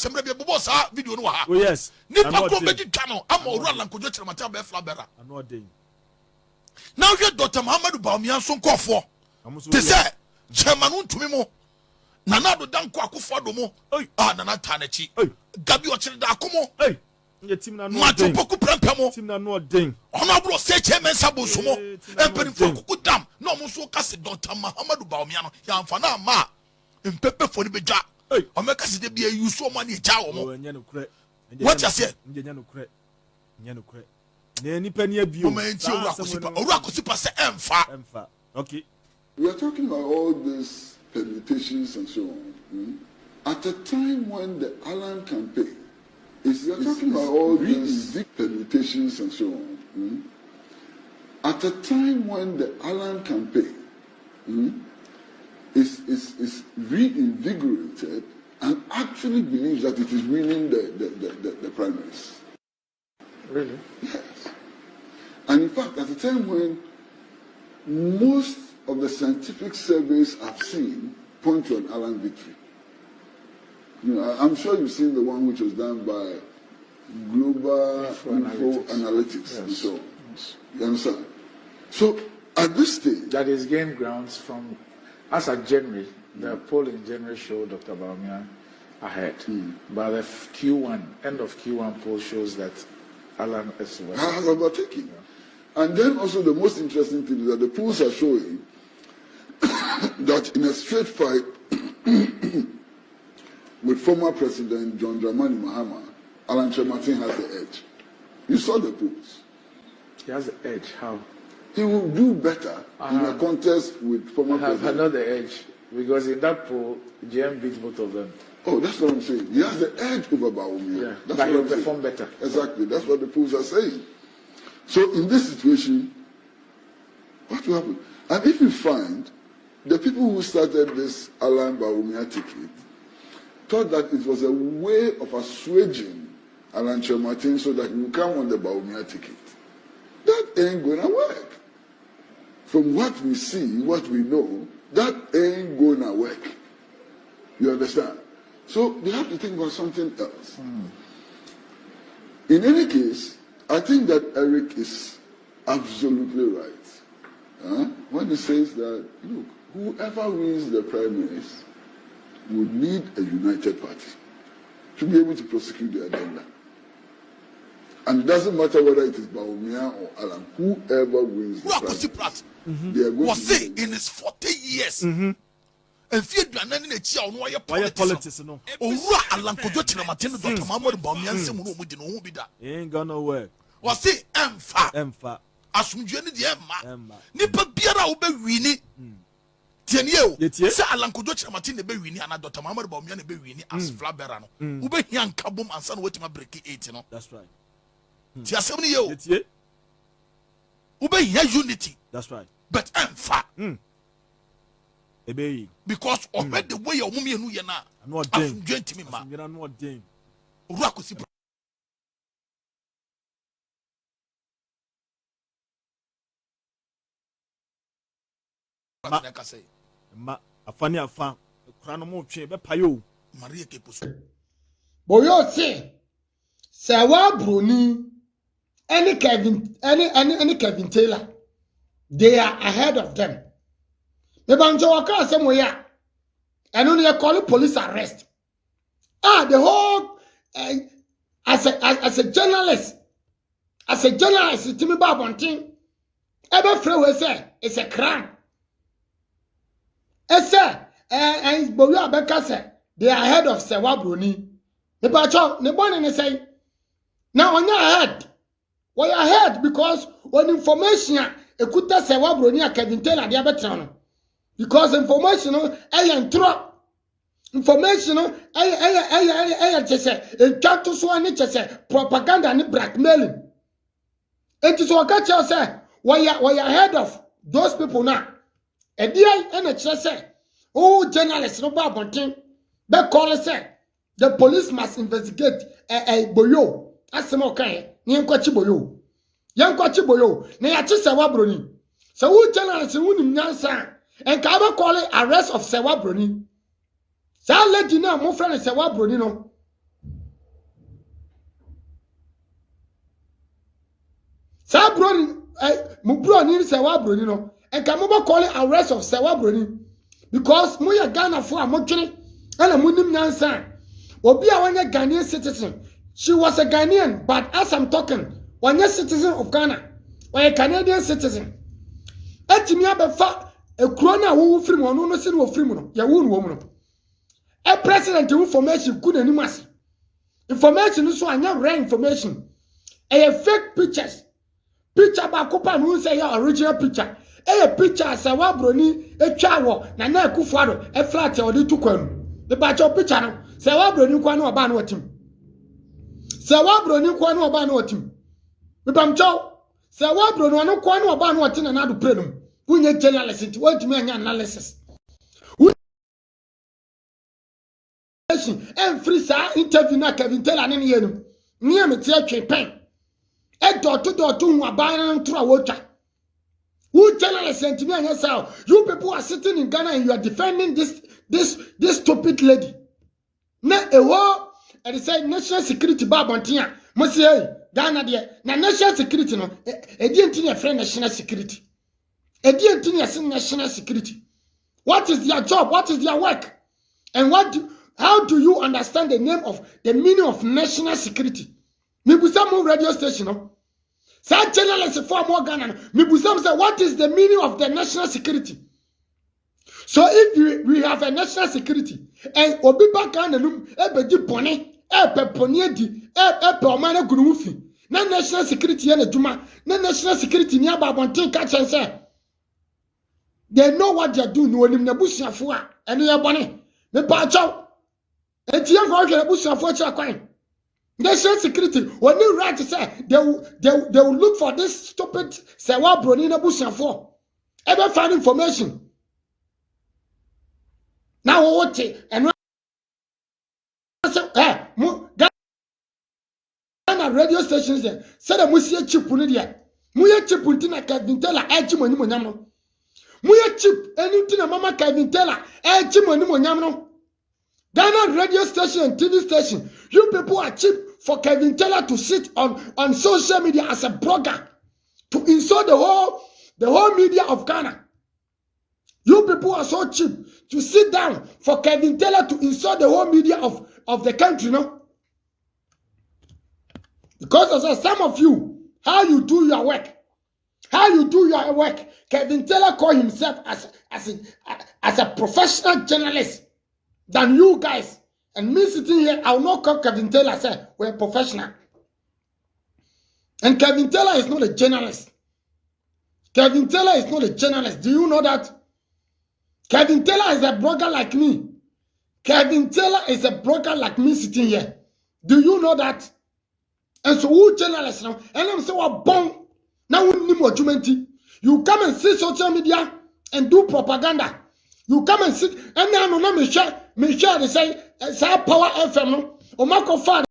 semre be bobo sa video no ha oh yes ni pa ko be twa no ama owura lankojo kyeremate be flabera ano den now you Dr. Muhammadu Bawumia so nkofo te say chairman untumi mo nana do danko akofo do mo nana tanachi gabi o kyere da akomo team na no mato poku prampamo team na no den ono bro say chairman sabo so mo emperi fo kuku dam no mo so kase Dr. Muhammadu Bawumia no ya amfa na ma mpepe fo ni beja o meka se de bia yu so mo na eja wo mo what you say nya no kre na nipa ni abio o man ti owura kosipa se emfa okay we are talking about all these permutations and so on at a time when the Allen campaign is talking about all these permutations and so on at a time when the Allen campaign is reinvigorated and actually believes that it is winning the primaries. Really? Yes. And in fact, at a time when most of the scientific surveys I've seen point to an Allen victory. You know, I'm sure you've seen the one which was done by Global Info Analytics and so on. Yes. You understand? So at this stage, that is gained grounds from, as at January, the poll in January showed Dr. Bawumia ahead. But the Q1, end of Q1 poll shows that Allen is has overtaken. And then also the most interesting thing is that the polls are showing that in a straight fight with former President John Dramani Mahama, Alan Kyerematen has the edge. You saw the polls. He has the edge. How? He will do better in a contest with former President. I know the edge because in that poll, GM beat both of them. Oh, that's what I'm saying. He has the edge over Bawumia. Yeah, that's but he will perform better. Exactly. That's what the polls are saying. So in this situation, what will happen? And if you find the people who started this Alan Bawumia ticket thought that it was a way of assuaging Alan Kyerematen so that he will come on the Bawumia ticket, that ain't gonna work. From what we see, what we know, that ain't gonna work. You understand? So they have to think about something else. In any case, I think that Eric is absolutely right when he says that, look, whoever wins the primaries would need a united party to be able to prosecute the agenda. And it doesn't matter whether it is Bawumia or Alan, whoever wins the primaries, they are going to say in his 40 years. And fear Granani politics. No, Alan Kojo Kyerematen Dr. Muhammadu Bawumia Semu no ain't gonna work. Was it Emfa? Asumdwe ni de Emma. Nipa biara wo be wini. Tienye o. Say Alan Kojo Kyerematen ne be wini ana Dr. Muhammadu Bawumia ne be wini as flabera no. Wo be hia nkabom ansa no wetima break 8 no. That's right. Ti asem ni ye o. Wo be hia unity. That's right. But Emfa. Because already the way your mummy and you na asumdwe ntimi ma. Asumdwe no den. Owura kosi ma afani afa kura no mo twe be payo Maria Kepuso boyo se wa broni any Kevin Taylor, they are ahead of them. The banjo waka say moya and only call police arrest. The whole as a journalist Timmy Babontin ever free we say it's a crime. And Boya Beka say they are ahead of Sewa Bruni. The Bacho, the one and say now on your head. Why ahead? Because when information a could tell Sewa Bruni Kevin Taylor the better. Because information information just say can't to so say propaganda and blackmailing. It is what catch you say why ahead of those people now. A dear and say, oh, journalists no babontin. They call say the police must investigate a boyo. As some okay, Yankwachi boyo. Yankwachi boyo. Nayachi Sewa Bruni. So who journalists who nyansa and Kaba call it arrest of Sewa Bruni. So I'll let you know more friend Sewa Bruni no. Sa broni mu broni se wa broni no enka mo ba call arrest of se wa broni because mo ya Ghana for amotwene ana mo nim nyansa obi a wanya Ghanaian citizen. She was a Ghanaian, but as I'm talking, one citizen of Ghana or a Canadian citizen. Etimi abefa a krona wo free mo no se no free mo no ya wo no mo no. A president information good animas. Information so anya rare information. A fake pictures. Picture ba kopa no say your original picture. A picture sa wa broni e twa wo na na Akufo-Addo e flat e odi to kwanu. The batch of picture no say wa broni kwa no oba no watim. Say wa broni kwa no oba no watim. Me pam chow. Say wa broni no kwa no oba no watim na do pray no. Unye journalist what me anya analysis. And free sa interview na Kevin Taylor ne ye no. Me am tie twe pen. E dot hu aban ntro awotwa. Who journalists and me yourself? You people are sitting in Ghana and you are defending this stupid lady. Na ewo and say national security babontia. Mo say Ghana there. Na national security no. E di ntini e friend national security. E di ntini e national security. What is their job? What is their work? And how do you understand the meaning of national security? Me busa radio station no. Some journalists for more Ghana. Me busam say what is the meaning of the national security? So if we have a national security and obi ba Ghana num ebedi bone peponi di pe omana gunufi na national security ya na djuma na national security ni ababonten ka chen say they know what they are doing no nim na busuafo a eno ya bone me pa chaw etiyan go hwe na busuafo cha kwan. National security, when you right to say they will look for this stupid Sewa Broni na busiafo. Ever find information. Now what and Ghana radio stations there said that musie chip ni dia. Muye chip ntina Kevin Taylor eji moni monyam no. Muye chip enu ntina mama Kevin Taylor eji moni monyam no. Ghana radio station and TV station, you people are cheap for Kevin Taylor to sit on social media as a blogger to insult the whole media of Ghana. You people are so cheap to sit down for Kevin Taylor to insult the whole media of the country, no? Because of some of you, how you do your work, Kevin Taylor called himself as a professional journalist than you guys. And me sitting here, I will not call Kevin Taylor say we're professional. And Kevin Taylor is not a journalist. Kevin Taylor is not a journalist. Do you know that? Kevin Taylor is a blogger like me. Kevin Taylor is a blogger like me sitting here. Do you know that? And so who journalists now? And I'm so bomb. Now you come and see social media and do propaganda. You come and sit and now me share they say power FM no o mako fan